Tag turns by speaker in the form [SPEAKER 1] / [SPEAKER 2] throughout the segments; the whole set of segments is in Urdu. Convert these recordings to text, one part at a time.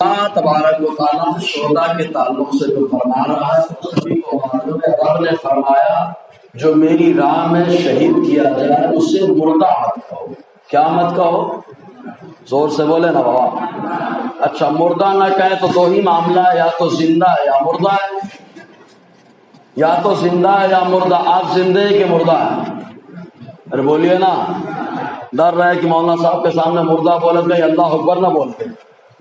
[SPEAKER 1] اللہ تبارک و تعالیٰ شہداء کے تعلق سے جو فرما رہا ہے سبھی کو معلوم ہے۔ رب نے فرمایا جو میری راہ میں شہید کیا جائے اسے مردہ مت کہو۔ کیا مت کہو؟ زور سے بولے نا بابا۔ اچھا مردہ نہ کہے تو دو ہی معاملہ ہے، یا تو زندہ ہے یا مردہ ہے، یا تو زندہ ہے یا مردہ۔ آپ زندہ ہے کہ مردہ ہے؟ ارے بولیے نا، ڈر رہا ہے کہ مولانا صاحب کے سامنے مردہ بولے گئے اللہ اکبر نہ بولتے۔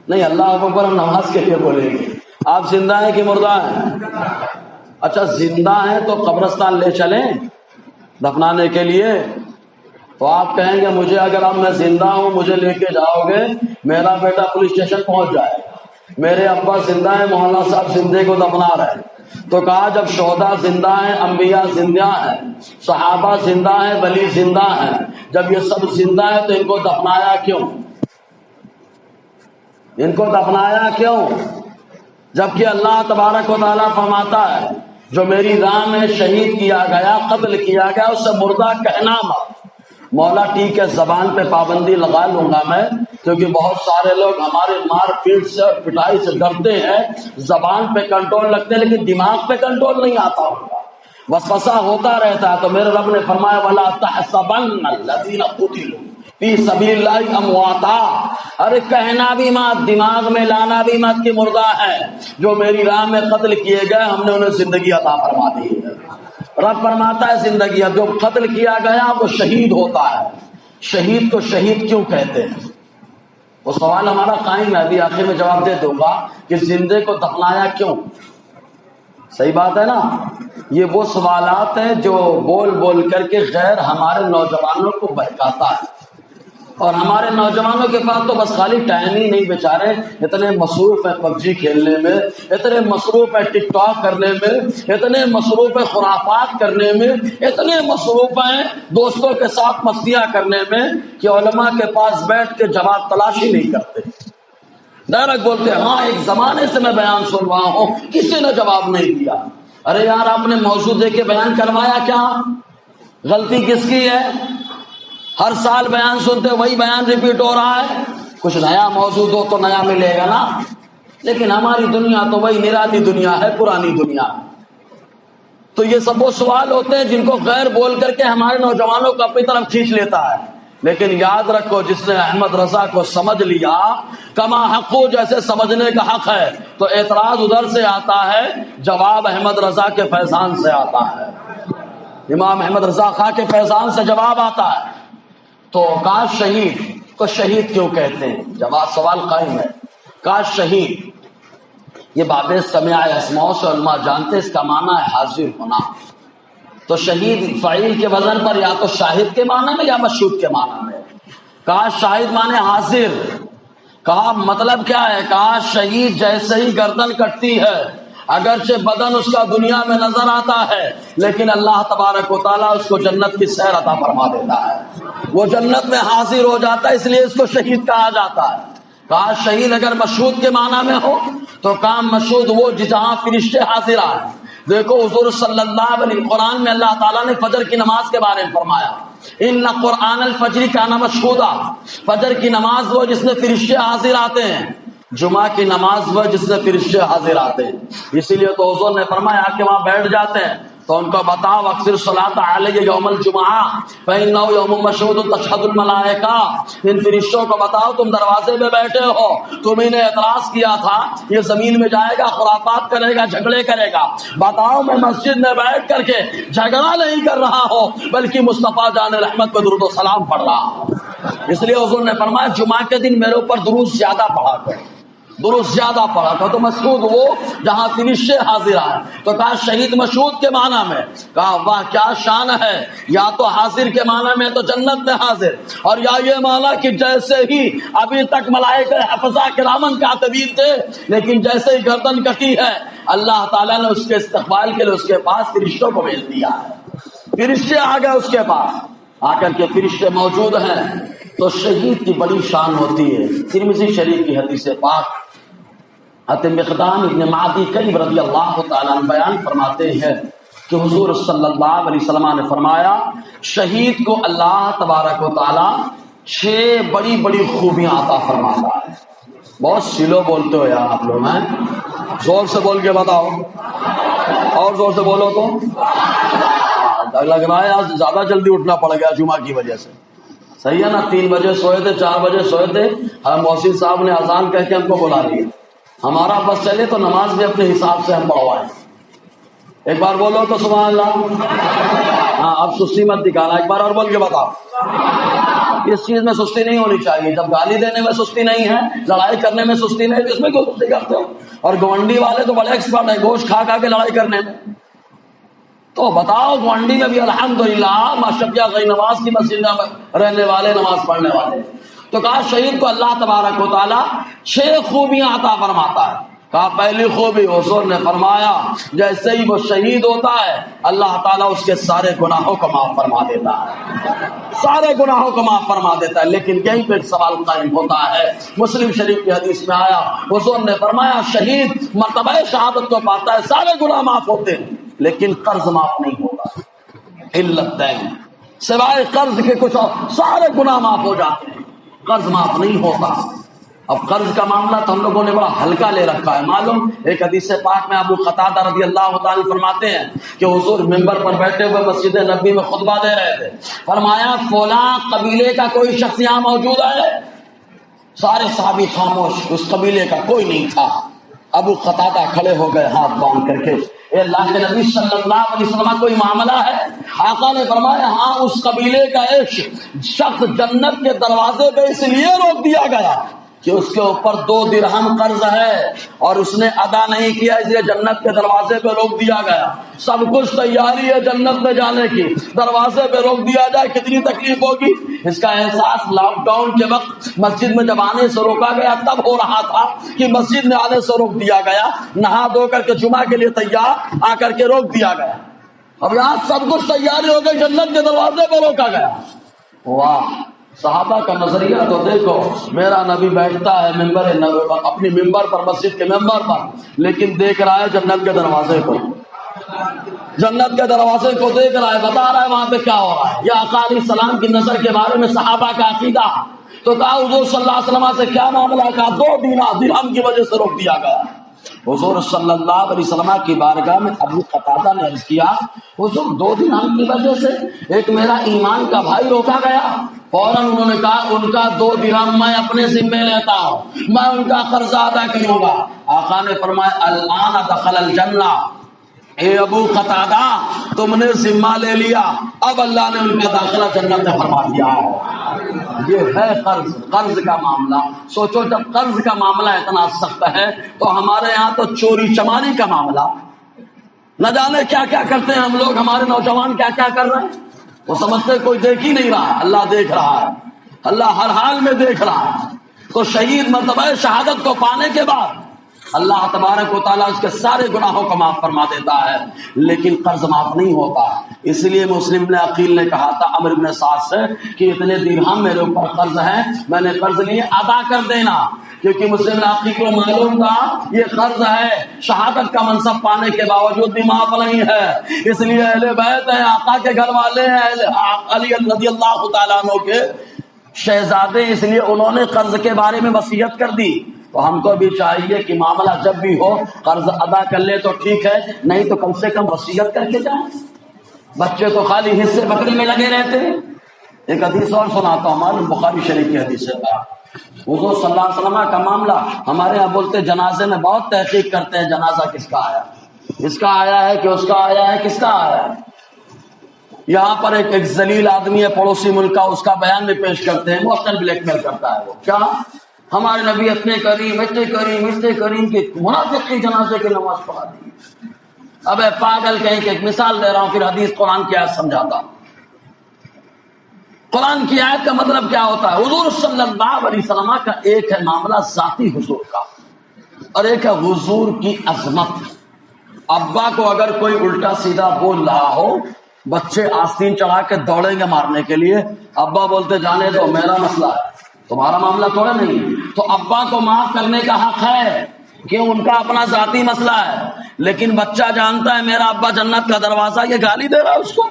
[SPEAKER 1] نہیں، اللہ اکبر ہم نماز کے لیے بولیں گے۔ آپ زندہ ہیں کہ مردہ ہیں؟ اچھا زندہ ہیں تو قبرستان لے چلیں دفنانے کے لیے؟ تو آپ کہیں گے مجھے اگر اب میں زندہ ہوں مجھے لے کے جاؤ گے، میرا بیٹا پولیس اسٹیشن پہنچ جائے، میرے ابا زندہ ہیں، مولانا صاحب زندے کو دفنا رہے ہیں۔ تو کہا جب شہداء زندہ ہیں، انبیاء زندہ ہیں، صحابہ زندہ ہیں، ولی زندہ ہیں، جب یہ سب زندہ ہیں تو ان کو دفنایا کیوں؟ ان کو دفنایا کیوں؟ جبکہ اللہ تبارک و تعالیٰ فرماتا ہے جو میری راہ میں شہید کیا گیا، قتل کیا گیا، اسے مردہ کہنا مت۔ مولا ٹھیک ہے زبان پہ پابندی لگا لوں گا میں، کیونکہ بہت سارے لوگ ہمارے مار پیٹ سے اور پٹائی سے ڈرتے ہیں، زبان پہ کنٹرول رکھتے ہیں لیکن دماغ پہ کنٹرول نہیں آتا ہوگا، وسوسہ ہوتا رہتا ہے۔ تو میرے رب نے فرمایا وَلَا تَحْسَبَنَّ الَّذِينَ قُتِلُوا فِي سَبِيلِ اللَّهِ أَمْوَاتًا، ارے کہنا بھی مت، دماغ میں لانا بھی مت کہ مردہ ہے۔ جو میری راہ میں قتل کیے گئے ہم نے انہیں زندگی عطا فرما دی ہے۔ رب فرماتا ہے زندگی، جو قتل کیا گیا وہ شہید ہوتا ہے۔ شہید کو شہید کیوں کہتے ہیں؟ وہ سوال ہمارا قائم ہے، ابھی آخر میں جواب دے دوں گا کہ زندے کو دفنایا کیوں؟ صحیح بات ہے نا؟ یہ وہ سوالات ہیں جو بول بول کر کے غیر ہمارے نوجوانوں کو بہکاتا ہے، اور ہمارے نوجوانوں کے پاس تو بس خالی ٹائم ہی نہیں، بیچارے اتنے مصروف ہیں پب جی کھیلنے میں، اتنے مصروف ہیں ٹک ٹاک کرنے میں، اتنے مصروف ہیں خرافات کرنے میں، اتنے مصروف ہیں دوستوں کے ساتھ مستیاں کرنے میں کہ علماء کے پاس بیٹھ کے جواب تلاش ہی نہیں کرتے، ڈائریکٹ بولتے ہیں ہاں ایک زمانے سے میں بیان سن رہا ہوں کسی نے جواب نہیں دیا۔ ارے یار آپ نے موضوع دے کے بیان کروایا کیا؟ غلطی کس کی ہے؟ ہر سال بیان سنتے وہی بیان ریپیٹ ہو رہا ہے، کچھ نیا موضوع دو تو نیا ملے گا نا۔ لیکن ہماری دنیا تو وہی نرالی دنیا ہے، پرانی دنیا ہے۔ تو یہ سب وہ سوال ہوتے ہیں جن کو غیر بول کر کے ہمارے نوجوانوں کو اپنی طرف کھینچ لیتا ہے۔ لیکن یاد رکھو جس نے احمد رضا کو سمجھ لیا کما حقو، جیسے سمجھنے کا حق ہے، تو اعتراض ادھر سے آتا ہے، جواب احمد رضا کے فیضان سے آتا ہے، امام احمد رضا خان کے فیضان سے جواب آتا ہے۔ تو کاش شہید کو شہید کیوں کہتے ہیں؟ جواب سوال قائم ہے، کاش شہید، یہ باب سمع اسماء سے علماء جانتے اس کا معنی ہے حاضر ہونا۔ تو شہید فعیل کے وزن پر یا تو شاہد کے معنی میں یا مشہود کے معنی میں۔ کاش شاہد معنی حاضر، کہا مطلب کیا ہے؟ کہا شہید جیسے ہی گردن کٹتی ہے اگرچہ بدن اس کا دنیا میں نظر آتا ہے لیکن اللہ تبارک و تعالیٰ اس کو جنت کی سیر عطا فرما دیتا ہے، وہ جنت میں حاضر ہو جاتا ہے، اس لیے اس کو شہید کہا جاتا ہے۔ کہا شہید اگر مشہود کے معنی میں ہو تو کام مشہود وہ جہاں فرشتے حاضر آئے۔ دیکھو حضور صلی اللہ علیہ وسلم قرآن میں اللہ تعالیٰ نے فجر کی نماز کے بارے میں فرمایا ان قرآن الفجر کان مشہودا، فجر کی نماز وہ جس میں فرشتے حاضر آتے ہیں، جمعہ کی نماز وہ جس میں فرشتے حاضر آتے ہیں۔ اسی لیے تو حضور نے فرمایا کہ وہاں بیٹھ جاتے ہیں تو ان کو بتاؤ اکثر صلاۃ علیہ یوم الجمعہ فإنہ یوم مشہود تشہد الملائکہ، ان فرشتوں کو بتاؤ تم دروازے میں بیٹھے ہو، تم نے اعتراض کیا تھا یہ زمین میں جائے گا خرافات کرے گا جھگڑے کرے گا، بتاؤ میں مسجد میں بیٹھ کر کے جھگڑا نہیں کر رہا ہوں بلکہ مصطفیٰ جان رحمت پہ درود و سلام پڑھ رہا ہوں۔ اس لیے حضور نے فرمایا جمعہ کے دن میرے اوپر درود زیادہ پڑھا کرو، درست زیادہ پڑھا تھا۔ تو مشہود وہ جہاں فرشتے حاضر آئے۔ تو کہا شہید مشہود کے معنی میں، کہا واہ کیا شان ہے، یا تو حاضر کے معنی میں تو جنت میں حاضر، اور یا یہ معنی کہ جیسے ہی ابھی تک ملائکہ حفظہ کرامن کاتبین تھے لیکن جیسے ہی گردن کٹی ہے اللہ تعالیٰ نے اس کے استقبال کے لیے اس کے پاس فرشتوں کو بھیج دیا ہے، فرشتے آ گئے اس کے پاس، آ کر کے فرشتے موجود ہیں۔ تو شہید کی بڑی شان ہوتی ہے۔ ترمذی شریف کی حدیث پاک مقدام ابن معدی کریب رضی اللہ تعالیٰ عنہ بیان فرماتے ہیں کہ حضور صلی اللہ علیہ وسلم نے فرمایا شہید کو اللہ تبارک و تعالیٰ 6 بڑی بڑی خوبیاں عطا فرماتا ہے۔ بہت سلو بولتے ہو یار آپ لوگ، ہیں زور سے بول کے بتاؤ، اور زور سے بولو تو لگ رہا ہے آج زیادہ جلدی اٹھنا پڑ گیا جمعہ کی وجہ سے، صحیح ہے نا؟ 3 بجے سوئے تھے، 4 بجے سوئے تھے، ہم محسن صاحب نے اذان کہہ کے ہم کو بلا لیا، ہمارا بس چلے تو نماز بھی اپنے حساب سے ہم پڑھوائیں، ایک بار بولو تو سبحان اللہ۔ ہاں اب سستی مت دکھانا، ایک بار اور بول کے بتاؤ۔ اس چیز میں سستی نہیں ہونی چاہیے، جب گالی دینے میں سستی نہیں ہے، لڑائی کرنے میں سستی نہیں ہے، اس میں کیوں سستی کرتے ہو؟ اور گونڈی والے تو بڑے ایکسپرٹ ہیں گوشت کھا کھا کے لڑائی کرنے میں، تو بتاؤ گونڈی میں بھی الحمدللہ ماشاءاللہ غیر نماز کی مسجد میں رہنے والے، نماز پڑھنے والے، تو کہا شہید کو اللہ تبارک و تعالیٰ 6 خوبیاں عطا فرماتا ہے۔ کہا پہلی خوبی، حضور نے فرمایا جیسے ہی وہ شہید ہوتا ہے اللہ تعالیٰ اس کے سارے گناہوں کو معاف فرما دیتا ہے، سارے گناہوں کو معاف فرما دیتا ہے۔ لیکن یہیں پہ ایک سوال قائم ہوتا ہے، مسلم شریف کی حدیث میں آیا، حضور نے فرمایا شہید مرتبہ شہادت کو پاتا ہے، سارے گناہ معاف ہوتے ہیں لیکن قرض معاف نہیں ہوتا، علت دین، سوائے قرض کے کچھ اور سارے گناہ معاف ہو جاتے ہیں، قرض معاف نہیں ہوتا۔ اب قرض کا معاملہ تو ہم لوگوں نے بڑا ہلکا لے رکھا ہے، معلوم ایک حدیث پاک میں ابو قتادہ رضی اللہ تعالی فرماتے ہیں کہ حضور منبر پر بیٹھے ہوئے مسجد نبوی میں خطبہ دے رہے تھے، فرمایا فلاں قبیلے کا کوئی شخص یہاں موجود ہے؟ سارے صحابی خاموش، اس قبیلے کا کوئی نہیں تھا۔ ابو قتادہ کھڑے ہو گئے ہاتھ باندھ کر کے، اے اللہ کے نبی صلی اللہ علیہ وسلم کوئی معاملہ ہے؟ آقا نے فرمایا ہاں، اس قبیلے کا ایک شخص جنت کے دروازے پہ اس لیے روک دیا گیا کہ اس کے اوپر 2 درہم قرض ہے اور اس نے ادا نہیں کیا، اس لیے جنت کے دروازے پہ روک دیا گیا۔ سب کچھ تیاری ہے جنت میں جانے کی، دروازے پہ روک دیا جائے کتنی تکلیف ہوگی۔ اس کا احساس لاک ڈاؤن کے وقت مسجد میں جب آنے سے روکا گیا تب ہو رہا تھا کہ مسجد میں آنے سے روک دیا گیا، نہا دھو کر کے جمعہ کے لیے تیار آ کر کے روک دیا گیا۔ اب یہاں سب کچھ تیاری ہو گئی، جنت کے دروازے پہ روکا گیا۔ واہ، صحابہ کا نظریہ تو دیکھو، میرا نبی بیٹھتا ہے اپنی ممبر پر، مسجد کے ممبر پر، لیکن دیکھ رہا ہے جنت کے دروازے کو، جنت کے دروازے کو دیکھ رہا ہے، بتا رہا ہے وہاں پہ کیا ہو رہا ہے۔ یا آقا علیہ السلام کی نظر کے بارے میں صحابہ کا عقیدہ، تو کہا حضور صلی اللہ علیہ وسلم سے کیا معاملہ؟ کہا 2 درہم کی وجہ سے روک دیا گیا۔ حضور صلی اللہ علیہ وسلم کی بارگاہ میں ابو قتادہ نے عرض کیا حضور 2 درہم کی وجہ سے ایک میرا ایمان کا بھائی روکا گیا؟ فوراً انہوں نے کہا ان کا 2 درہم میں اپنے ذمے لیتا ہوں، میں ان کا قرض ادا کروں گا۔ آقا نے فرمایا الآن دخل الجنہ، اے ابو قتادہ تم نے ذمہ لے لیا، اب اللہ نے ان کا داخلہ جنت میں فرما دیا ہے۔ یہ ہے قرض کا معاملہ۔ سوچو جب قرض کا معاملہ اتنا سخت ہے تو ہمارے یہاں تو چوری چماری کا معاملہ، نہ جانے کیا کیا کرتے ہیں ہم لوگ، ہمارے نوجوان کیا کیا کر رہے ہیں، وہ سمجھتے کوئی دیکھ ہی نہیں رہا، اللہ دیکھ رہا ہے، اللہ ہر حال میں دیکھ رہا ہے۔ تو شہید مرتبہ شہادت کو پانے کے بعد اللہ تبارک و تعالیٰ اس کے سارے گناہوں کو معاف فرما دیتا ہے، لیکن قرض معاف نہیں ہوتا۔ اس لیے مسلم نے عقیل نے کہا تھا عمرو بن سعد سے کہ اتنے درہم میرے اوپر قرض ہیں، میں نے قرض لیے ادا کر دینا، کیونکہ مسلم عقیل کو معلوم تھا یہ قرض ہے، شہادت کا منصب پانے کے باوجود بھی معاف نہیں ہے۔ اس لیے اہل بیت ہیں، آقا کے گھر والے ہیں، علی رضی اللہ تعالیٰ عنہ کے شہزادے، اس لیے انہوں نے قرض کے بارے میں وصیت کر دی۔ تو ہم کو بھی چاہیے کہ معاملہ جب بھی ہو قرض ادا کر لے تو ٹھیک ہے، نہیں تو کم سے کم وصیت کر کے جائیں۔ بچے تو خالی حصے بکری میں لگے رہتے ہیں۔ ایک حدیث اور سناتا ہوں، معلوم بخاری شریف کی حدیث ہے، حضور صلی اللہ علیہ وسلم کا معاملہ ہمارے یہاں بولتے جنازے میں بہت تحقیق کرتے ہیں، جنازہ کس کا آیا، اس کا آیا ہے کہ اس کا آیا ہے، کس کا آیا ہے۔ یہاں پر ایک ذلیل آدمی ہے پڑوسی ملک کا، اس کا بیان بھی پیش کرتے ہیں، وہ اپنا بلیک میل کرتا ہے، وہ کیا ہمارے نبی اتنے کریم کہ منافق کی جنازے کی نماز پڑھا دی۔ اب پاگل کہیں کہ ایک مثال دے رہا ہوں، پھر حدیث قرآن کی آیت سمجھاتا ہوں۔ قرآن کی آیت کا مطلب کیا ہوتا ہے؟ حضور صلی اللہ علیہ وسلم کا ایک ہے معاملہ ذاتی حضور کا، اور ایک ہے حضور کی عظمت۔ ابا کو اگر کوئی الٹا سیدھا بول رہا ہو، بچے آستین چڑھا کے دوڑیں گے مارنے کے لیے، ابا بولتے جانے دو میرا مسئلہ ہے، تمہارا معاملہ تھوڑا نہیں۔ تو ابا کو معاف کرنے کا حق ہے کہ ان کا اپنا ذاتی مسئلہ ہے، لیکن بچہ جانتا ہے میرا ابا جنت کا دروازہ، یہ گالی دے رہا ہے اس کو،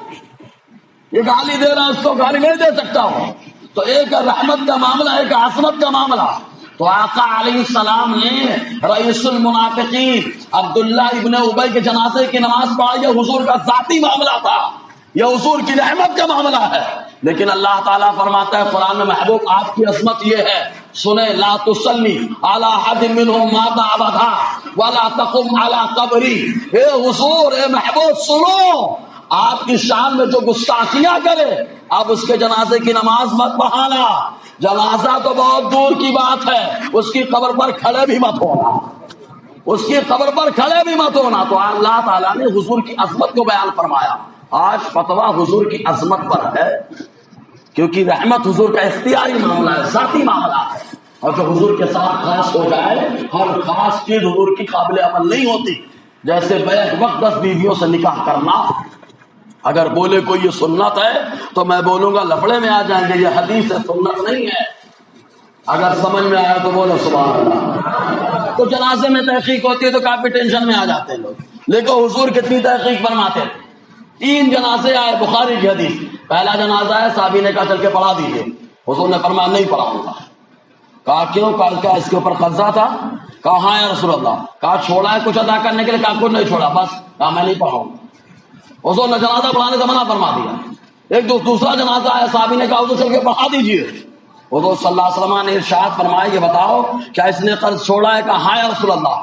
[SPEAKER 1] یہ گالی دے رہا ہے اس کو، گالی نہیں دے سکتا ہوں۔ تو ایک رحمت کا معاملہ، ایک عصمت کا معاملہ۔ تو آقا علیہ السلام نے رئیس المنافقین عبداللہ ابن ابی کے جنازے کی نماز پڑھائی. یہ حضور کا ذاتی معاملہ تھا, یہ حضور کی رحمت کا معاملہ ہے. لیکن اللہ تعالیٰ فرماتا ہے قرآن میں, محبوب آپ کی عظمت یہ ہے, سنیں, لا تصلی علی احد منهم مات ابدا ولا تقم علی قبری. اے حضور, اے محبوب سنو, آپ کی شان میں جو گستاخیاں کرے آپ اس کے جنازے کی نماز مت پڑھانا. جنازہ تو بہت دور کی بات ہے, اس کی قبر پر کھڑے بھی مت ہونا, اس کی قبر پر کھڑے بھی مت ہونا. تو اللہ تعالیٰ نے حضور کی عظمت کو بیان فرمایا. آج فتویٰ حضور کی عظمت پر ہے, کیونکہ رحمت حضور کا اختیاری معاملہ ہے, ذاتی معاملہ ہے. اور جو حضور کے ساتھ خاص ہو جائے, ہر خاص چیز حضور کی قابل عمل نہیں ہوتی. جیسے بیک وقت 10 بیویوں سے نکاح کرنا, اگر بولے کوئی یہ سنت ہے تو میں بولوں گا لفڑے میں آ جائیں گے, یہ حدیث ہے, سنت نہیں ہے. اگر سمجھ میں آیا تو بولو سبحان اللہ. تو جنازے میں تحقیق ہوتی ہے تو کافی ٹینشن میں آ جاتے ہیں لوگ. لیکن حضور کتنی تحقیق فرماتے تھے. 3 جنازے آئے, بخاری کی حدیث. پہلا جنازہ ہے, صحابی نے کہا چل کے پڑھا دیجیے. حضور نے فرمایا نہیں پڑھاؤں گا. کہا کیوں؟ کہا کیا اس کے اوپر قبضہ تھا؟ کہا ہاں یا رسول اللہ. کہا چھوڑا ہے کچھ ادا کرنے کے لیے؟ کہا کچھ نہیں چھوڑا, بس. کہا میں نہیں پڑھاؤں گا. حضور نے جنازہ پڑھانے سے منع فرما دیا. ایک دوسرا جنازہ آیا, صحابی نے کہا حضور چل کے پڑھا دیجیے. حضور صلی اللہ علیہ وسلم نے ارشاد فرمایا, یہ بتاؤ کیا اس نے قرض چھوڑا ہے؟ کہا ہاں یا رسول اللہ.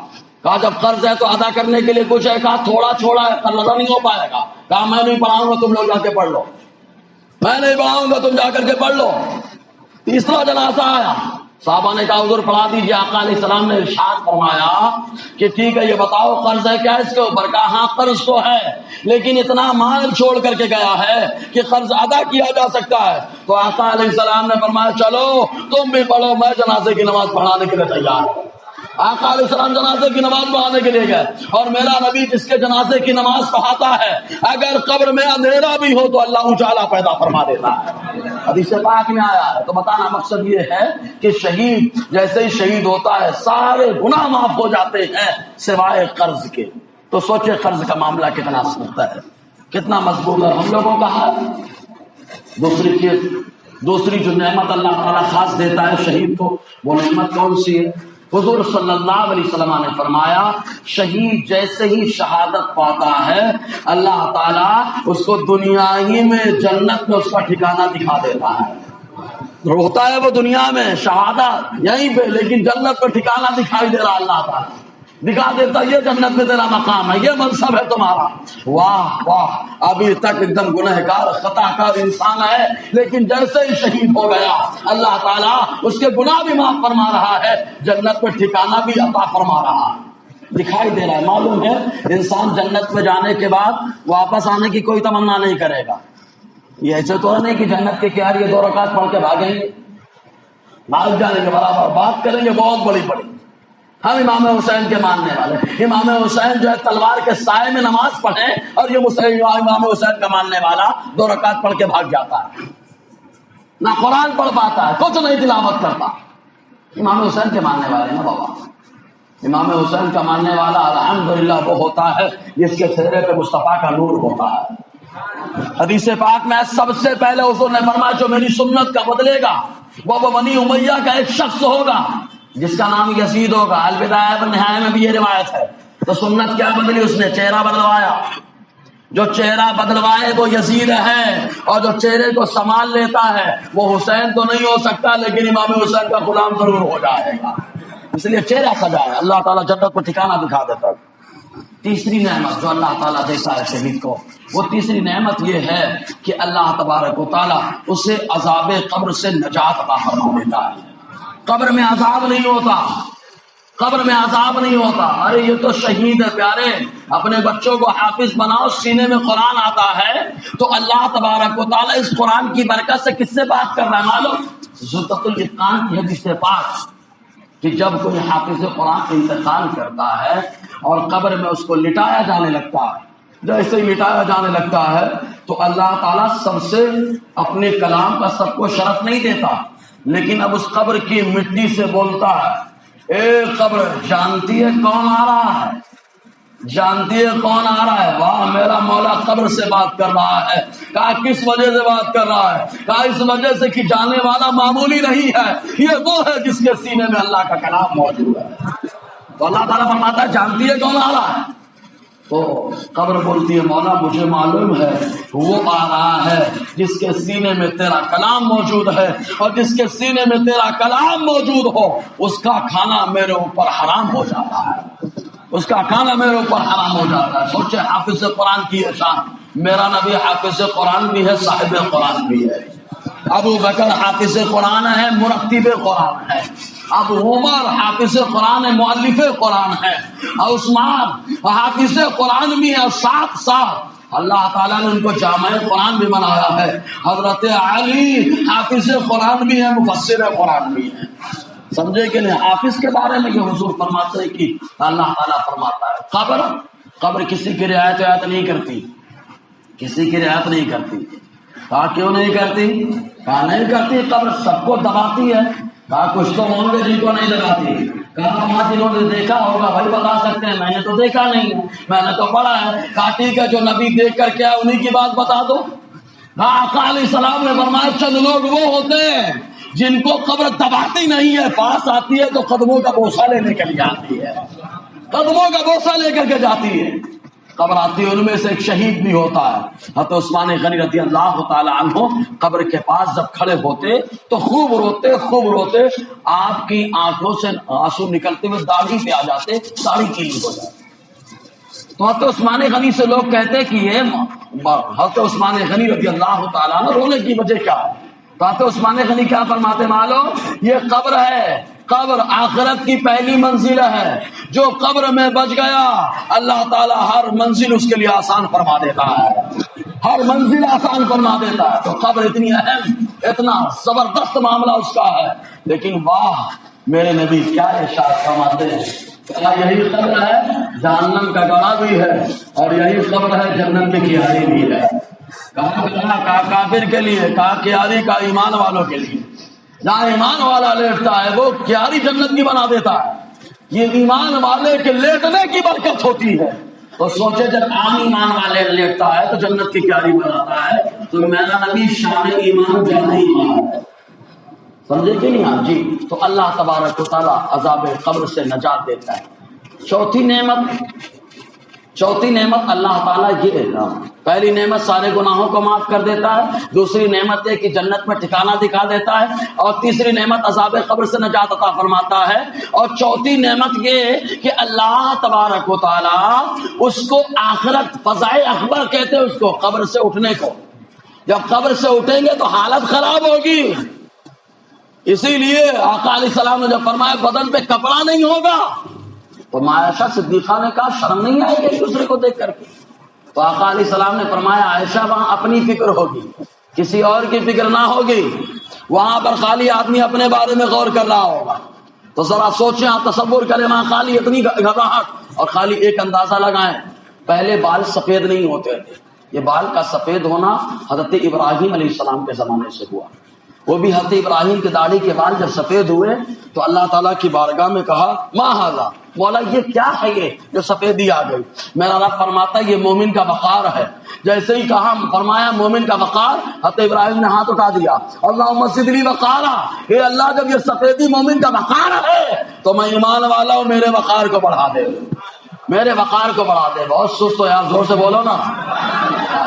[SPEAKER 1] کہا جب قرض ہے تو ادا کرنے کے لیے کچھ ہے؟ کہا تھوڑا چھوڑا ہے, قرض ادا نہیں ہو پائے گا. کہا میں نہیں پڑھاؤں گا, تم لوگ جا کے پڑھ لو. میں نہیں پڑھاؤں گا, تم جا کر کے پڑھ لو. تیسرا جنازہ آیا, صحابہ نے کہا حضور پڑھا دیجیے. آقا علیہ السلام نے ارشاد فرمایا کہ ٹھیک ہے, یہ بتاؤ قرض ہے کیا اس کے اوپر؟ کہا ہاں قرض تو ہے, لیکن اتنا مال چھوڑ کر کے گیا ہے کہ قرض ادا کیا جا سکتا ہے. تو آقا علیہ السلام نے فرمایا چلو تم بھی پڑھو, میں جنازے کی نماز پڑھانے کے لیے تیار ہوں. آقا علیہ السلام جنازے کی نماز پڑھانے کے لیے گئے, اور میرا نبی جس کے جنازے کی نماز پڑھاتا ہے, اگر قبر میں اندھیرا بھی ہو تو اللہ اجالا پیدا فرما دیتا ہے. حدیث پاک میں آیا ہے. تو بتانا مقصد یہ ہے کہ شہید جیسے ہی شہید ہوتا ہے سارے گناہ معاف ہو جاتے ہیں سوائے قرض کے. تو سوچے قرض کا معاملہ کتنا سخت ہے, کتنا مضبوط ہے. ہم لوگوں کا حال. دوسری جو نعمت اللہ تعالیٰ خاص دیتا ہے شہید کو, وہ نعمت کون سی ہے؟ حضور صلی اللہ علیہ وسلم نے فرمایا شہید جیسے ہی شہادت پاتا ہے اللہ تعالیٰ اس کو دنیا ہی میں جنت میں اس کا ٹھکانہ دکھا دیتا ہے. ہوتا ہے وہ دنیا میں شہادت یہیں پہ, لیکن جنت پہ ٹھکانہ دکھائی دے رہا اللہ تعالیٰ, دکھا دیتا یہ جنت میں تیرا مقام ہے, یہ منصب ہے تمہارا. واہ واہ, ابھی تک ایک دم گنہگار خطا کار انسان ہے, لیکن جیسے ہی شہید ہو گیا اللہ تعالیٰ اس کے گناہ بھی معاف فرما رہا ہے, جنت میں ٹھکانہ بھی عطا فرما رہا ہے, دکھائی دے رہا ہے. معلوم ہے انسان جنت میں جانے کے بعد واپس آنے کی کوئی تمنا نہیں کرے گا. یہ ایسے تو نہیں کہ جنت کے کیا یہ 2 رکعت پڑھ کے بھاگیں گے, بھاگ جانے کے برابر بات کریں گے بہت بڑی بڑی. ہم امام حسین کے ماننے والے, امام حسین جو ہے تلوار کے سائے میں نماز پڑھے, اور یہ امام حسین کا ماننے والا 2 رکعت پڑھ کے بھاگ جاتا ہے, نہ قرآن پڑھ پاتا ہے, کچھ نہیں تلاوت کرتا. امام حسین کے ماننے والے نا بابا. امام حسین کا ماننے والا الحمدللہ وہ ہوتا ہے جس کے چہرے پہ مصطفیٰ کا نور ہوتا ہے. حدیث پاک میں سب سے پہلے حضور نے فرمایا جو میری سنت کا بدلے گا وہ بنی امیہ کا ایک شخص ہوگا جس کا نام یزید ہوگا. البدایہ والنہایہ میں بھی یہ روایت ہے. تو سنت کیا بدلی اس نے؟ چہرہ بدلوایا. جو چہرہ بدلوائے وہ یزید ہے, اور جو چہرے کو سنبھال لیتا ہے وہ حسین تو نہیں ہو سکتا, لیکن امام حسین کا غلام ضرور ہو جائے گا. اس لیے چہرہ سجایا, اللہ تعالیٰ جنت کو ٹھکانہ دکھا دیتا. تیسری نعمت جو اللہ تعالیٰ دیتا ہے شہید کو, وہ تیسری نعمت یہ ہے کہ اللہ تبارک و تعالیٰ اسے عذاب قبر سے نجات عطا فرما دیتا ہے. قبر میں عذاب نہیں ہوتا, قبر میں عذاب نہیں ہوتا. ارے یہ تو شہید ہے پیارے, اپنے بچوں کو حافظ بناؤ, سینے میں قرآن آتا ہے تو اللہ تبارک و تعالیٰ اس قرآن کی برکت سے کس سے بات کر رہا ہے معلوم؟ زبدۃ الاتقان کی حدیث پاک کہ جب کوئی حافظ قرآن انتقال کرتا ہے اور قبر میں اس کو لٹایا جانے لگتا ہے, جیسے ہی لٹایا جانے لگتا ہے تو اللہ تعالیٰ سب سے اپنے کلام کا سب کو شرف نہیں دیتا, لیکن اب اس قبر کی مٹی سے بولتا ہے, اے قبر جانتی ہے کون آ رہا ہے؟ جانتی ہے کون آ رہا ہے؟ واہ میرا مولا قبر سے بات کر رہا ہے. کہا کس وجہ سے بات کر رہا ہے؟ کہا اس وجہ سے کہ جانے والا معمولی نہیں ہے، یہ وہ ہے جس کے سینے میں اللہ کا کلام موجود ہے. تو اللہ تعالیٰ فرماتا ہے جانتی ہے کون آ رہا ہے؟ تو قبر بولتی ہے مولا مجھے معلوم ہے وہ آ رہا ہے جس کے سینے میں تیرا کلام موجود ہے، اور جس کے سینے میں تیرا کلام موجود ہو اس کا کھانا میرے اوپر حرام ہو جاتا ہے، اس کا کھانا میرے اوپر حرام ہو جاتا ہے. سوچے حافظ قرآن کی ہے شان. میرا نبی حافظ قرآن بھی ہے، صاحب قرآن بھی ہے. ابو بکر حافظ قرآن ہے، مرتب قرآن ہے. اب عمر حافظ قرآن ہے، مؤلف قرآن ہے. اور عثمان حافظ قرآن بھی ہے، اور ساتھ ساتھ اللہ تعالیٰ نے ان کو جامع قرآن بھی بنایا ہے. حضرت علی حافظ قرآن بھی ہے، مفسر قرآن بھی ہے. سمجھے کہ نہیں؟ حافظ کے بارے میں یہ حضور فرماتے ہیں کہ اللہ تعالیٰ فرماتا ہے قبر کسی کی رعایت نہیں کرتی، کسی کی رعایت نہیں کرتی. کہا کیوں نہیں کرتی؟ کہا نہیں کرتی، قبر سب کو دباتی ہے. کہا کچھ تو ہوں گے جن کو نہیں دباتی. کہا وہاں جنہوں نے دیکھا ہوگا وہی بتا سکتے ہیں، میں نے تو دیکھا نہیں ہے، میں نے تو پڑھا ہے. کہا ٹھیک ہے جو نبی دیکھ کر کیا انہیں کی بات بتا دو. آقا علیہ السلام نے فرمایا چند لوگ وہ ہوتے ہیں جن کو قبر دباتی نہیں ہے، پاس آتی ہے تو قدموں کا بوسہ لینے کے لیے آتی ہے، قدموں کا بوسہ لے کر کے جاتی ہے. قبر آتی ہے، ان میں سے ایک شہید بھی ہوتا ہے. حضرت عثمان غنی رضی اللہ تعالی عنہ قبر کے پاس جب کھڑے ہوتے تو خوب روتے. آپ کی آنکھوں سے آنسو نکلتے ہوئے داڑھی پہ آ جاتے، داڑھی گیلی ہو جاتی. تو حضرت عثمان غنی سے لوگ کہتے کہ یہ حضرت عثمان غنی رضی اللہ تعالیٰ عنہ رونے کی وجہ کیا ہے؟ تو حضرت عثمان غنی کیا فرماتے معلوم؟ یہ قبر ہے، قبر آخرت کی پہلی منزل ہے. جو قبر میں بچ گیا اللہ تعالیٰ ہر منزل اس کے لیے آسان فرما دیتا ہے، ہر منزل آسان فرما دیتا ہے. تو قبر اتنی اہم، اتنا زبردست معاملہ اس کا ہے. لیکن واہ میرے نبی کیا ارشاد فرماتے ہیں، یہی قبر ہے جہنم کا گڑھا بھی ہے، اور یہی قبر ہے جنت کی کیاری بھی ہے. کہا کافر کے لیے، کہا کیاری کا ایمان والوں کے لیے. جہاں ایمان والا لیٹتا ہے وہ کیاری جنت کی بنا دیتا ہے. یہ ایمان والے کے لیٹنے کی برکت ہوتی ہے. تو سوچے جب عام ایمان والے لیٹتا ہے تو جنت کی کیاری بناتا ہے. تو میرا نبی شان ایمان جان ایمان ہے. سمجھے کہ نہیں؟ ہاں جی. تو اللہ تبارک و تعالیٰ عذاب قبر سے نجات دیتا ہے. چوتھی نعمت اللہ تعالیٰ یہ، پہلی نعمت سارے گناہوں کو معاف کر دیتا ہے، دوسری نعمت ہے کہ جنت میں ٹھکانہ دکھا دیتا ہے، اور تیسری نعمت عذاب قبر سے نجات عطا فرماتا ہے، اور چوتھی نعمت یہ کہ اللہ تبارک و تعالیٰ اس کو آخرت فضائے اکبر کہتے ہیں اس کو، قبر سے اٹھنے کو. جب قبر سے اٹھیں گے تو حالت خراب ہوگی. اسی لیے آقا علیہ السلام نے جب فرمایا بدن پہ کپڑا نہیں ہوگا تو عائشہ صدیقہ نے کہا شرم نہیں آئے گی ایک دوسرے کو دیکھ کر کے. تو آقا علیہ السلام نے فرمایا عائشہ وہاں اپنی فکر ہوگی، کسی اور کی فکر نہ ہوگی، وہاں پر خالی آدمی اپنے بارے میں غور کر رہا ہوگا. تو ذرا سوچیں، آپ تصور کریں وہاں خالی اتنی گھبراہٹ. اور خالی ایک اندازہ لگائیں، پہلے بال سفید نہیں ہوتے تھے. یہ بال کا سفید ہونا حضرت ابراہیم علیہ السلام کے زمانے سے ہوا. وہ بھی حضرت ابراہیم کی داڑھی کے بال جب سفید ہوئے تو اللہ تعالیٰ کی بارگاہ میں کہا ما ھذا، مولا یہ کیا ہے یہ جو سفیدی آ گئی؟ میرا رب فرماتا ہے یہ مومن کا وقار ہے. جیسے ہی کہا فرمایا مومن کا وقار، حضرت ابراہیم نے ہاتھ اٹھا دیا، اللہم زد لی وقارا، اے اللہ جب یہ سفیدی مومن کا وقار ہے تو میں ایمان والا ہوں، میرے وقار کو بڑھا دے، میرے وقار کو بڑھا دے. بہت سست ہو یار، زور سے بولو نا.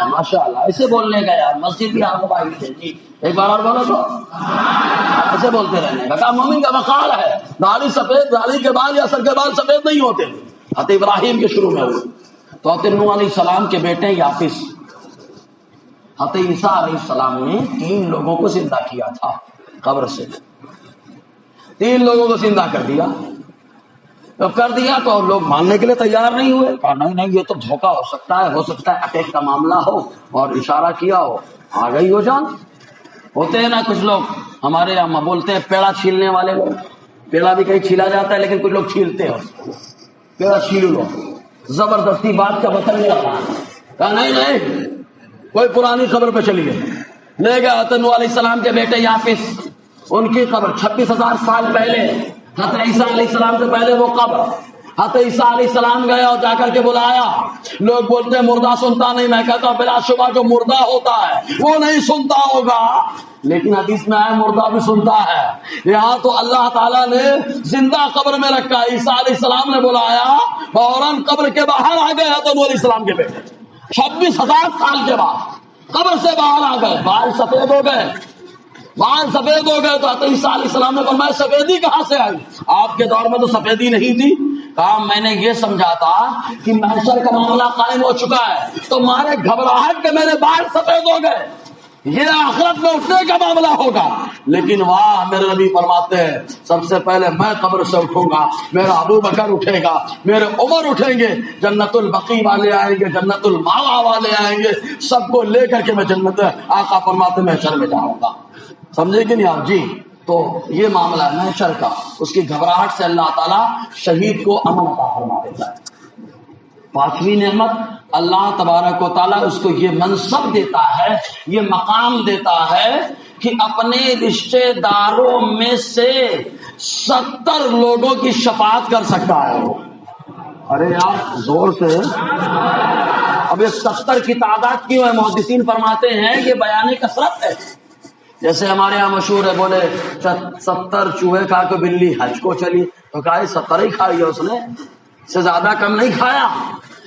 [SPEAKER 1] ماشاء اللہ ایسے بولنے کا یار، مسجد بھی آپ بھائی تھے جی، ایک بار اور بولو تو ایسے بولتے رہنے کا. کہا مومن کا وقار ہے، داڑھی سفید، داڑھی کے بال یا سر کے بال سفید نہیں ہوتے. حضرت ابراہیم کے شروع میں ہوئے. تو حضرت نوح علیہ السلام کے بیٹے یافس، حضرت عیسیٰ علیہ السلام نے 3 لوگوں کو زندہ کیا تھا قبر سے. 3 لوگوں کو زندہ کر دیا. جب کر دیا تو لوگ ماننے کے لیے تیار نہیں ہوئے. کہا نہیں یہ تو دھوکہ ہو سکتا ہے اٹیک کا معاملہ ہو، اور اشارہ کیا ہو، آ گئی ہو جان. ہوتے ہیں نا کچھ لوگ ہمارے یہاں بولتے ہیں پیڑا چھیلنے والے لوگ. پیڑا بھی کہیں چھیلا جاتا ہے لیکن کچھ لوگ چھیلتے ہیں اس کو، پیڑا چھیل لو، زبردستی بات کا وطن نہیں رہا. کہا نہیں کوئی پرانی خبر پہ چلیے. لے گیا حضرت نوح علیہ السلام کے بیٹے یافس، ان کی قبر 26,000 سال پہلے، حضرت عیسیٰ علیہ السلام سے پہلے وہ قبر. حضرت عیسیٰ علیہ السلام گئے اور جا کر کے بلایا. لوگ بولتے ہیں مردہ سنتا نہیں. میں کہتا ہوں بلا شبہ جو مردہ ہوتا ہے وہ نہیں سنتا ہوگا, لیکن حدیث میں آیا مردہ بھی سنتا ہے. یہاں تو اللہ تعالیٰ نے زندہ قبر میں رکھا. عیسیٰ علیہ السلام نے بلایا, فوراً قبر کے باہر آ گئے تو نور علیہ السلام کے بیٹے 26,000 سال کے بعد قبر سے باہر آ گئے. بال سفید ہو گئے, بال سفید ہو گئے. تو عیسیٰ علیہ السلام نے فرمایا سفیدی کہاں سے آئی؟ آپ کے دور میں تو سفیدی نہیں تھی. کہا میں نے یہ سمجھا تھا کہ محشر کا معاملہ قائم ہو چکا ہے تو مارے گھبراہٹ کے میرے بال سفید ہو گئے, یہ آخرت میں اٹھنے کا معاملہ ہوگا. لیکن واہ, میرے نبی فرماتے ہیں سب سے پہلے میں قبر سے اٹھوں گا, میرا ابو بکر اٹھے گا, میرے عمر اٹھیں گے, جنت البقیع والے آئیں گے, جنت المأویٰ والے آئیں گے, سب کو لے کر کے میں جنت, آقا فرماتے میں محشر میں جاؤں گا. سمجھے کہ نہیں آپ جی؟ تو یہ معاملہ ہے محشر کا. اس کی گھبراہٹ سے اللہ تعالیٰ شہید کو امن عطا فرما دیتا ہے. پانچویں نعمت اللہ تبارک و تعالیٰ اس کو یہ منصب دیتا ہے, یہ مقام دیتا ہے کہ اپنے رشتے داروں میں سے 70 لوگوں کی شفاعت کر سکتا ہے. ارے آپ زور سے, اب یہ 70 کی تعداد کیوں ہے؟ محدثین فرماتے ہیں یہ بیان کثرت ہے. جیسے ہمارے یہاں مشہور ہے, بولے 70 چوہے کھا کے بلی حج کو چلی, تو کہا 70 ہی کھائی ہے, اس نے سے زیادہ کم نہیں کھایا.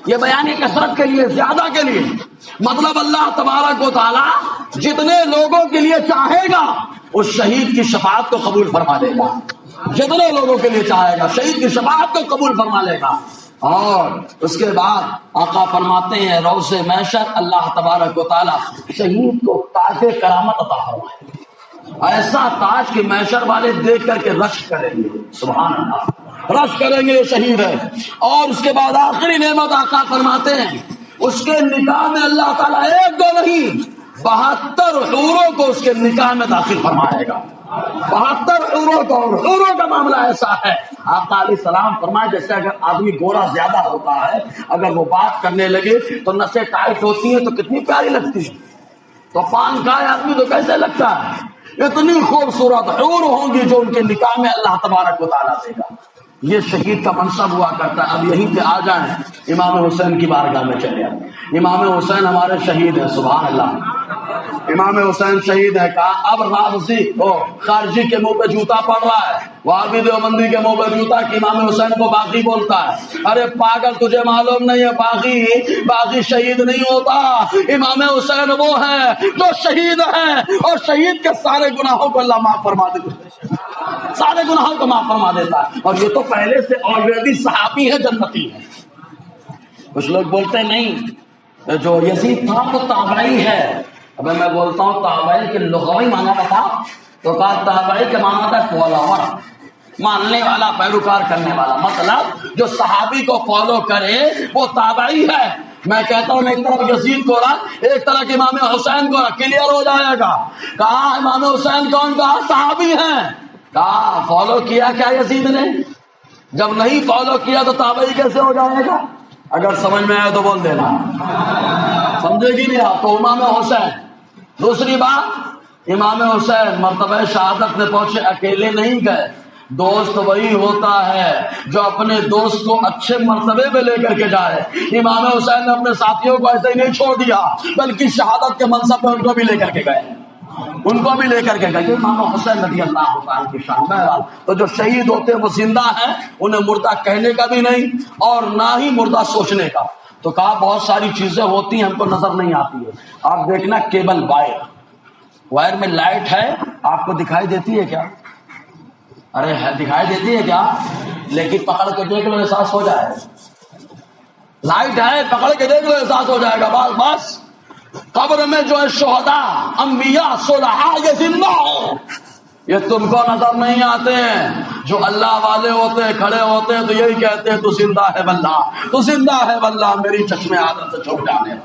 [SPEAKER 1] یہ بیان کثرت کے لیے, زیادہ کے لیے. مطلب اللہ تبارک و تعالیٰ جتنے لوگوں کے لیے چاہے گا اس شہید کی شفاعت کو قبول فرما لے گا. جتنے لوگوں کے لیے چاہے گا شہید کی شفاعت کو قبول فرما لے گا. اور اس کے بعد آقا فرماتے ہیں روز محشر اللہ تبارک و تعالیٰ شہید کو تاج کرامت عطا فرمائے, ایسا تاج کہ محشر والے دیکھ کر کے رشک کریں گے, سبحان اللہ, رشک کریں گے یہ شہید ہے. اور اس کے بعد آخری نعمت آقا فرماتے ہیں اس کے نکاح میں اللہ تعالیٰ 1 2 نہیں 72 حوروں کو اس کے نکاح میں داخل فرمائے گا. 72 حوروں کو. اور حوروں کا معاملہ ایسا ہے, آقا علیہ السلام فرمائے جیسے اگر آدمی گورا زیادہ ہوتا ہے, اگر وہ بات کرنے لگے تو نسیں ٹائٹ ہوتی ہیں تو کتنی پیاری لگتی ہے, تو پان کھائے آدمی تو کیسے لگتا ہے. اتنی خوبصورت حور ہوں گی جو ان کے نکاح میں اللہ تبارک و تعالیٰ دے گا. یہ شہید کا منصب ہوا کرتا ہے. اب یہیں پہ آ جائیں, امام حسین کی بارگاہ میں چلے آئیں. امام حسین ہمارے شہید ہیں, سبحان اللہ. امام حسین شہید ہے. کہا اب رافضی خارجی کے منہ پہ جوتا پڑ رہا ہے, وہابی دیوبندی کے منہ پہ جوتا کہ امام حسین کو باغی بولتا ہے. ارے پاگل, تجھے معلوم نہیں ہے باغی شہید نہیں ہوتا. امام حسین وہ ہے جو شہید ہے, اور شہید کے سارے گناہوں کو اللہ معاف فرما دیتا ہے, سارے گناہوں کو معاف فرما دیتا ہے. اور یہ تو پہلے سے آلریڈی صحابی ہے, جنتی ہے. کچھ لوگ بولتے ہیں نہیں جو یزید تھا تو تابعی ہے. اب میں بولتا ہوں تابعی کے لغوی معنی بتا, تو کہا تابعی کے معنی ہوتا ہے فالوور, ماننے والا, پیروکار کرنے والا. مطلب جو صحابی کو فالو کرے وہ تابعی ہے. میں کہتا ہوں ایک طرف یزید کو رکھ, ایک طرف امام حسین کو رکھ, کلیئر ہو جائے گا. کہا امام حسین کون؟ کہا صحابی ہیں. کہا فالو کیا کیا یزید نے؟ جب نہیں فالو کیا تو تابعی کیسے ہو جائے گا؟ اگر سمجھ میں آئے تو بول دینا, سمجھے گی نہیں آپ. تو امام حسین. دوسری بات, امام حسین مرتبہ شہادت میں پہنچے, اکیلے نہیں گئے. دوست وہی ہوتا ہے جو اپنے دوست کو اچھے مرتبے پہ لے کر کے جائے. امام حسین نے اپنے ساتھیوں کو ایسے ہی نہیں چھوڑ دیا, بلکہ شہادت کے منصب پہ ان کو بھی لے کر کے گئے, ان کو بھی لے کر کے گئے. امام حسین رضی اللہ تعالیٰ کی شان. بہرحال تو جو شہید ہوتے ہیں وہ زندہ ہیں, انہیں مردہ کہنے کا بھی نہیں اور نہ ہی مردہ سوچنے کا. تو کہا بہت ساری چیزیں ہوتی ہیں ہم کو نظر نہیں آتی ہے. آپ دیکھنا کیبل وائر میں لائٹ ہے, آپ کو دکھائی دیتی ہے کیا؟ ارے دکھائی دیتی ہے کیا؟ لیکن پکڑ کے دیکھ لو احساس ہو جائے گا. لائٹ ہے, پکڑ کے دیکھ لو احساس ہو جائے گا. بس بس قبر میں جو ہے شہداء, انبیاء, صلحاء, یہ زندہ ہو, یہ تم کو نظر نہیں آتے ہیں. جو اللہ والے ہوتے ہیں, کھڑے ہوتے ہیں تو یہی کہتے ہیں تو زندہ ہے واللہ, تو زندہ ہے واللہ, میری چشمے عادت سے چھوٹ جانے.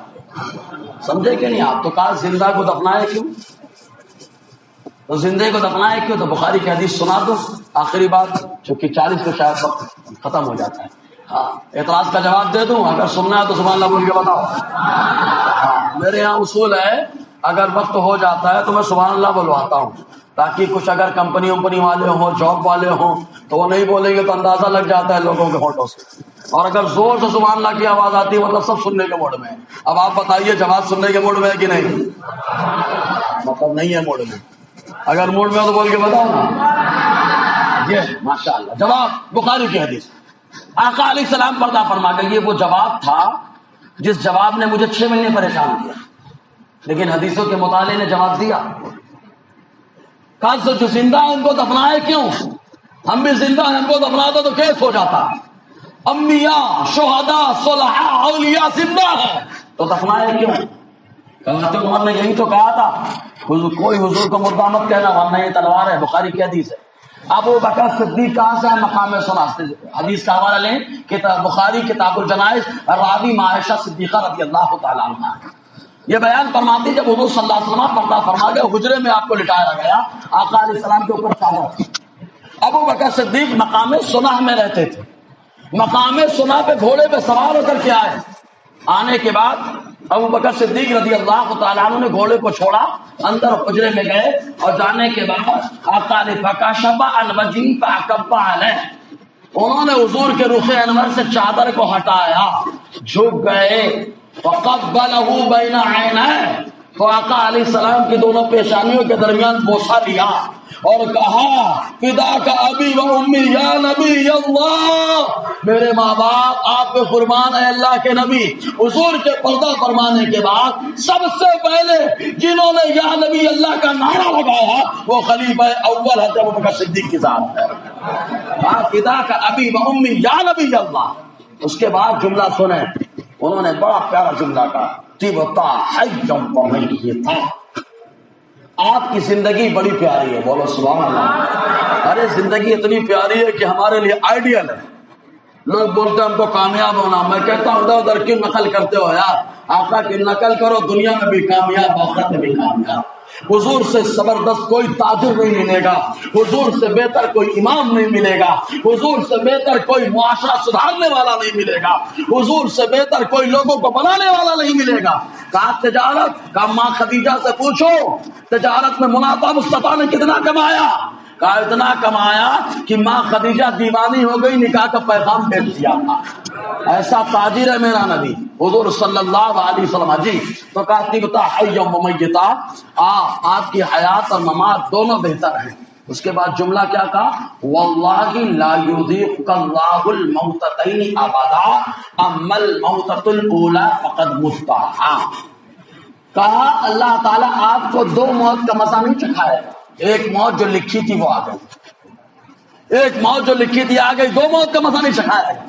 [SPEAKER 1] سمجھے کہ نہیں آپ؟ تو کہا زندہ کو دفنائے کیوں؟ تو زندے کو دفنائے کیوں؟ تو بخاری کی حدیث سنا دو. آخری بات, چونکہ 40 کو شاید وقت ختم ہو جاتا ہے. ہاں, اعتراض کا جواب دے دوں؟ اگر سننا ہے تو سبحان اللہ بول کے بتاؤ. ہاں, میرے یہاں اصول ہے اگر وقت ہو جاتا ہے تو میں سبحان اللہ بلواتا ہوں, تاکہ کچھ اگر کمپنی والے ہوں، جاب والے ہوں تو وہ نہیں بولیں گے تو اندازہ لگ جاتا ہے لوگوں کے ہونٹوں سے. اور اگر زور سے سبحان اللہ کی آواز آتی ہے مطلب سب سننے کے موڈ میں ہے. اب آپ بتائیے جماعت سننے کے موڈ میں ہے کہ نہیں؟ مطلب نہیں ہے موڈ میں. اگر موڈ میں ہو تو بول کے بتاؤ نا. یہ ماشاء اللہ جواب بخاری کی حدیث. آقا علیہ السلام پردہ فرما کر یہ وہ جواب تھا جس جواب نے مجھے 6 مہینے پریشان کیا، لیکن حدیثوں کے مطالعے نے جواب دیا. کل سے جو زندہ ہے ان کو دفنائے کیوں؟ ہم بھی زندہ ہیں، ان کو دفناتا تو کیس ہو جاتا. انبیاء، شہداء، صلحاء، اولیاء زندہ ہے تو دفنائے کیوں؟ کہتے عمر نے یہی تو کہا تھا کوئی حضور کو مردہ مت کہنا ورنہ یہ تلوار ہے. بخاری کی حدیث ہے. ابو بکر صدیق کہاں سے مقام سنا؟ حدیث کا حوالہ لیں کتاب بخاری کتاب الجنائز، راوی عائشہ صدیقہ رضی اللہ تعالیٰ عنہ. یہ بیان فرماتی جب حضور صلی اللہ علیہ وسلم پردہ فرما گئے، حجرے میں آپ کو لٹایا گیا، آقا علیہ السلام کے اوپر چادر تھی. ابو بکر صدیق مقام سنہ میں رہتے تھے. مقام سنہ پہ گھوڑے پہ سوار ہو کر کے آئے. آنے کے بعد ابو بکر صدیق رضی اللہ تعالیٰ عنہ نے گھوڑے کو چھوڑا، اندر حجرے میں گئے اور جانے کے بعد آقا نے فکشف عن وجهه فاكب علیہ، انہوں نے حضور کے رخ انور سے چادر کو ہٹایا، جھک گئے. فقبلہ بین عینیہ، تو آقا علیہ السلام کی دونوں پیشانیوں کے درمیان بوسہ لیا اور کہا فداک ابی و امی یا نبی اللہ، میرے ماں باپ آپ پہ قربان ہے اللہ کے نبی. حضور کے پردہ فرمانے کے بعد سب سے پہلے جنہوں نے یا نبی اللہ کا نعرہ لگایا وہ خلیفہ اول حضرت ابو بکر صدیق کی ذات ہے. کہا فداک ابی و امی یا نبی اللہ. اس کے بعد جملہ سنیں، انہوں نے بڑا پیارا جملہ کہا طبتا حیم ومیتا، آپ کی زندگی بڑی پیاری ہے. بولو سبحان اللہ. ارے زندگی اتنی پیاری ہے کہ ہمارے لیے آئیڈیل ہے. لوگ بولتے ہیں ہم کو کامیاب ہونا، میں کہتا ہوں ادھر ادھر کیوں نقل کرتے ہو یار؟ آقا کی نقل کرو، دنیا میں بھی کامیاب، آخرت میں بھی کامیاب. حضور سے زبردست کوئی تاجر نہیں ملے گا، حضور سے بہتر کوئی امام نہیں ملے گا، حضور سے بہتر کوئی معاشرہ سدھارنے والا نہیں ملے گا، حضور سے بہتر کوئی لوگوں کو بنانے والا نہیں ملے گا. کہا تجارت؟ کہا ماں خدیجہ سے پوچھو تجارت میں منافع مصطفیٰ نے کتنا کمایا؟ کہا اتنا کمایا کہ ماں خدیجہ دیوانی ہو گئی، نکاح کا پیغام بھیج دیا تھا. ایسا تاجر ہے میرا نبی حضور صلی اللہ علیہ وسلم. جی تو کہا طبتا حی و میتا، آپ کی حیات اور ممات دونوں بہتر ہیں. اس کے بعد جملہ کیا کہا؟ واللہ لا یذیقک اللہ الموتتین ابدا اما الموتۃ الاولی فقد مستحا. کہا اللہ تعالیٰ آپ کو 2 موت کا مزہ نہیں چکھائے گا. ایک موت جو لکھی تھی وہ آ گئی، ایک موت جو لکھی تھی آ گئی، 2 موت کا مزہ نہیں چکھائے گا.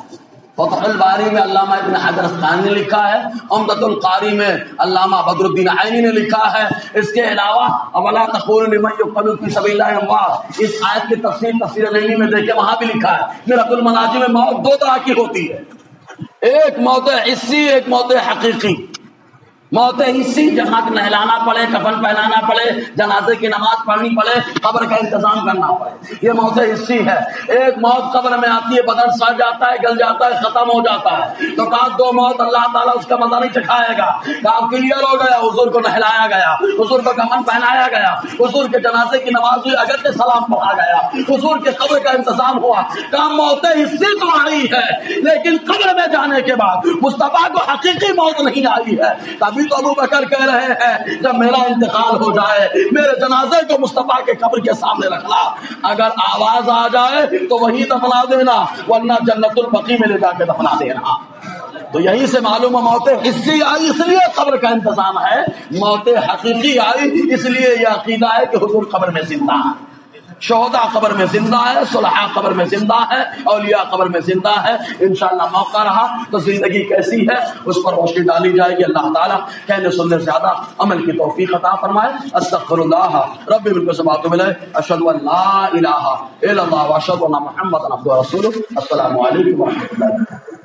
[SPEAKER 1] فتح الباری میں علامہ ابن حجر اسقلانی نے لکھا ہے، عمدۃ القاری میں علامہ بدر الدین عینی نے لکھا ہے. اس کے علاوہ اولا تقولوا لمن يقتل في سبيل الله اموات، اس آیت کی تفسیر عینی میں دیکھیں وہاں بھی لکھا ہے. میرۃ المناجم میں موت 2 طرح کی ہوتی ہے، ایک موت حسی، ایک موت حقیقی. موت حسی جہاں نہلانا پڑے، کفن پہنانا پڑے، جنازے کی نماز پڑھنی پڑے، قبر کا انتظام کرنا پڑے، یہ موت حسی ہے. ایک موت قبر میں آتی ہے، بدن سڑ جاتا ہے، گل جاتا ہے، ختم ہو جاتا ہے. تو کہا 2 موت اللہ تعالیٰ اس کا مزہ نہیں چکھائے گا. کہا کلیئر ہو گیا، حضور کو نہلایا گیا، حضور کو کفن پہنایا گیا، حضور کے جنازے کی نماز ہوئی، اگرچہ سلام پڑھا گیا، حضور کے قبر کا انتظام ہوا. کہا موت حسی تو آئی ہے لیکن قبر میں جانے کے بعد مصطفیٰ کو حقیقی موت نہیں آئی ہے. تو ابو بکر کہہ رہے ہیں جب میرا انتقال ہو جائے میرے جنازے کو مصطفیٰ کے قبر کے سامنے رکھنا، اگر آواز آ جائے تو وہی دفنا دینا ورنہ جنت البقیع میں لے جا کے دفنا دینا. تو یہیں سے معلوم ہے موت حسی آئی اس لیے قبر کا انتظام ہے، موت حقیقی آئی اس لیے یہ عقیدہ ہے کہ حضور قبر میں زندہ ہے. شہداء قبر میں زندہ ہے، صلحاء قبر میں زندہ ہے، اولیاء قبر میں زندہ ہے. انشاءاللہ موقع رہا تو زندگی کیسی ہے اس پر روشنی ڈالی جائے گی. اللہ تعالیٰ کہنے سننے سے زیادہ عمل کی توفیق عطا فرمائے. استغفر اللہ ربی من کل ما اتوب الیہ، اشہد ان لا الہ الا اللہ واشہد ان محمدا عبدہ ورسولہ. السلام علیکم ورحمۃ اللہ.